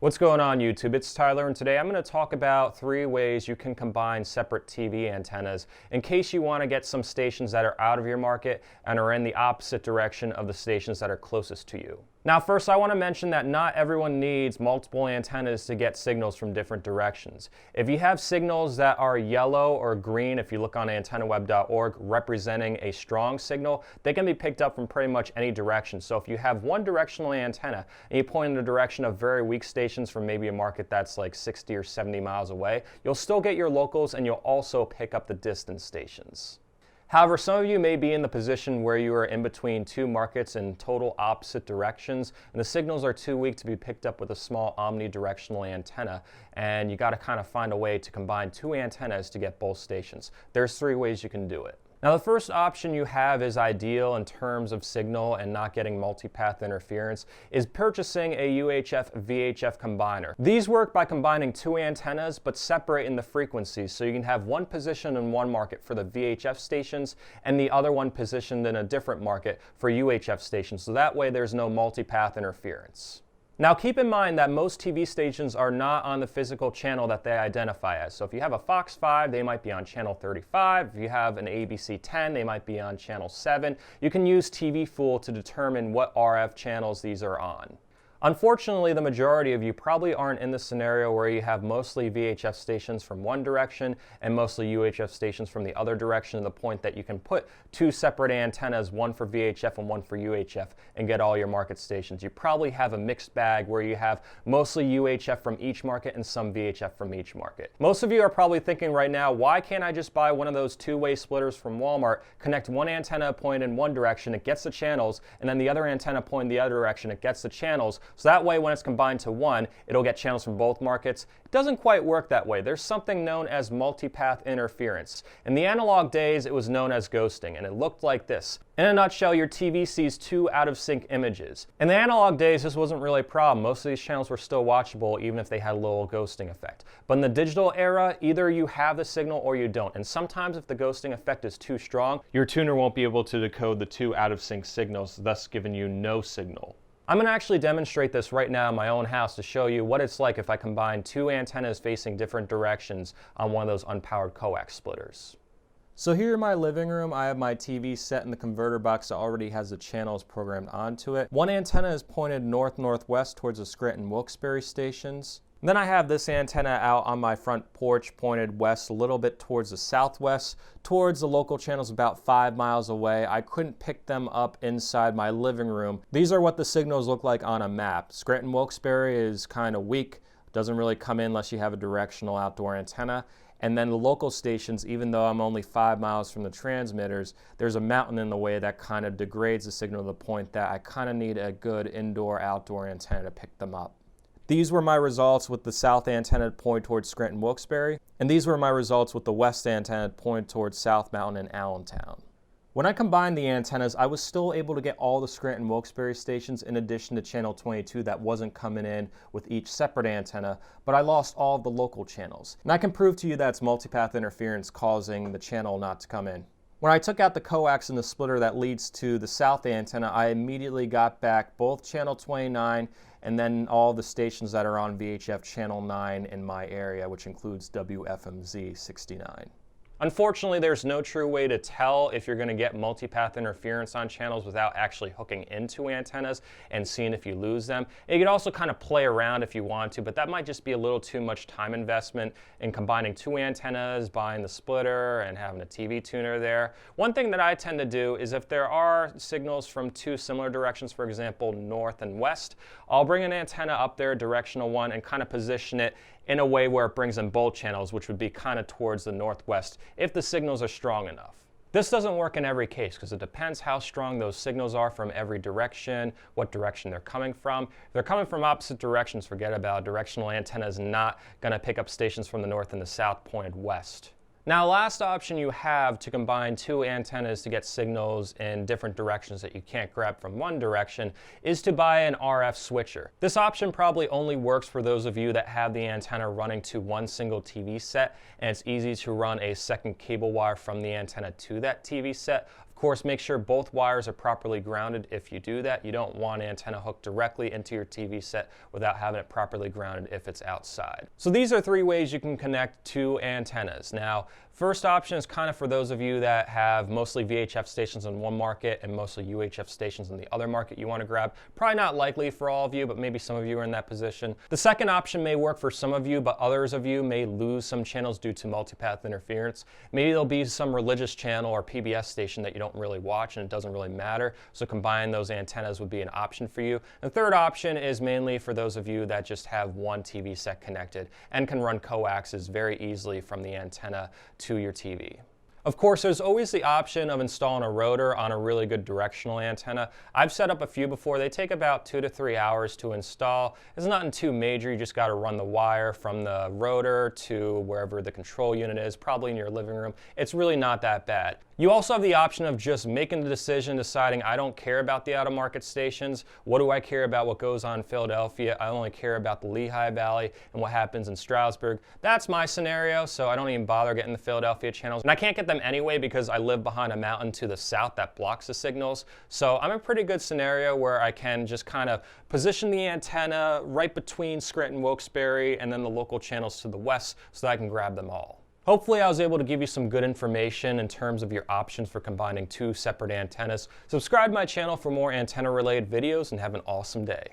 What's going on YouTube? It's Tyler, and today I'm going to talk about 3 ways you can combine separate TV antennas in case you want to get some stations that are out of your market and are in the opposite direction of the stations that are closest to you. Now first I want to mention that not everyone needs multiple antennas to get signals from different directions. If you have signals that are yellow or green, if you look on antennaweb.org, representing a strong signal, they can be picked up from pretty much any direction. So if you have one directional antenna and you point in the direction of very weak stations from maybe a market that's like 60 or 70 miles away, you'll still get your locals and you'll also pick up the distant stations. However, some of you may be in the position where you are in between 2 markets in total opposite directions, and the signals are too weak to be picked up with a small omnidirectional antenna, and you got to kind of find a way to combine 2 antennas to get both stations. There's 3 ways you can do it. Now the first option you have is ideal in terms of signal and not getting multipath interference is purchasing a UHF VHF combiner. These work by combining 2 antennas but separate in the frequencies, so you can have one positioned in one market for the VHF stations and the other one positioned in a different market for UHF stations, so that way there's no multipath interference. Now keep in mind that most TV stations are not on the physical channel that they identify as. So if you have a Fox 5, they might be on channel 35. If you have an ABC 10, they might be on channel 7. You can use TV Fool to determine what RF channels these are on. Unfortunately, the majority of you probably aren't in the scenario where you have mostly VHF stations from one direction and mostly UHF stations from the other direction, to the point that you can put 2 separate antennas, one for VHF and one for UHF, and get all your market stations. You probably have a mixed bag where you have mostly UHF from each market and some VHF from each market. Most of you are probably thinking right now, why can't I just buy one of those 2-way splitters from Walmart, connect one antenna pointed in one direction, it gets the channels, and then the other antenna pointed the other direction, it gets the channels. So that way when it's combined to one, it'll get channels from both markets. It doesn't quite work that way. There's something known as multipath interference. In the analog days, it was known as ghosting, and it looked like this. In a nutshell, your TV sees 2 out-of-sync images. In the analog days, this wasn't really a problem. Most of these channels were still watchable, even if they had a little ghosting effect. But in the digital era, either you have the signal or you don't. And sometimes if the ghosting effect is too strong, your tuner won't be able to decode the 2 out-of-sync signals, thus giving you no signal. I'm going to actually demonstrate this right now in my own house to show you what it's like if I combine 2 antennas facing different directions on one of those unpowered coax splitters. So here in my living room, I have my TV set in the converter box that already has the channels programmed onto it. One antenna is pointed north-northwest towards the Scranton-Wilkes-Barre stations. Then I have this antenna out on my front porch pointed west a little bit towards the southwest, towards the local channels about 5 miles away. I couldn't pick them up inside my living room. These are what the signals look like on a map. Scranton-Wilkes-Barre is kind of weak, doesn't really come in unless you have a directional outdoor antenna. And then the local stations, even though I'm only 5 miles from the transmitters, there's a mountain in the way that kind of degrades the signal to the point that I kind of need a good indoor-outdoor antenna to pick them up. These were my results with the south antenna point towards Scranton-Wilkes-Barre, and these were my results with the west antenna point towards South Mountain and Allentown. When I combined the antennas, I was still able to get all the Scranton-Wilkes-Barre stations in addition to channel 22 that wasn't coming in with each separate antenna, but I lost all of the local channels. And I can prove to you that's multipath interference causing the channel not to come in. When I took out the coax in the splitter that leads to the south antenna, I immediately got back both channel 29 and then all the stations that are on VHF channel 9 in my area, which includes WFMZ 69. Unfortunately, there's no true way to tell if you're going to get multipath interference on channels without actually hooking into antennas and seeing if you lose them. And you can also kind of play around if you want to, but that might just be a little too much time investment in combining 2 antennas, buying the splitter, and having a TV tuner there. One thing that I tend to do is if there are signals from 2 similar directions, for example, north and west, I'll bring an antenna up there, directional one, and kind of position it in a way where it brings in both channels, which would be kind of towards the northwest if the signals are strong enough. This doesn't work in every case because it depends how strong those signals are from every direction, what direction they're coming from. If they're coming from opposite directions, forget about it. Directional antenna is not going to pick up stations from the north and the south pointed west. Now, last option you have to combine 2 antennas to get signals in different directions that you can't grab from one direction is to buy an RF switcher. This option probably only works for those of you that have the antenna running to one single TV set, and it's easy to run a second cable wire from the antenna to that TV set. Of course, make sure both wires are properly grounded. If you do that, you don't want an antenna hooked directly into your TV set without having it properly grounded if it's outside. So these are 3 ways you can connect 2 antennas. Now, first option is kind of for those of you that have mostly VHF stations in one market and mostly UHF stations in the other market you want to grab. Probably not likely for all of you, but maybe some of you are in that position. The second option may work for some of you, but others of you may lose some channels due to multipath interference. Maybe there'll be some religious channel or PBS station that you don't really watch and it doesn't really matter, so combining those antennas would be an option for you. The third option is mainly for those of you that just have one TV set connected and can run coaxes very easily from the antenna to your TV. Of course, there's always the option of installing a rotor on a really good directional antenna. I've set up a few before. They take about 2 to 3 hours to install. It's nothing too major. You just got to run the wire from the rotor to wherever the control unit is, probably in your living room. It's really not that bad. You also have the option of just making the decision, deciding I don't care about the out-of-market stations. What do I care about what goes on in Philadelphia? I only care about the Lehigh Valley and what happens in Stroudsburg. That's my scenario, so I don't even bother getting the Philadelphia channels. And I can't get them anyway because I live behind a mountain to the south that blocks the signals. So I'm in a pretty good scenario where I can just kind of position the antenna right between Scranton, Wilkes-Barre, and then the local channels to the west so that I can grab them all. Hopefully I was able to give you some good information in terms of your options for combining 2 separate antennas. Subscribe to my channel for more antenna related videos and have an awesome day.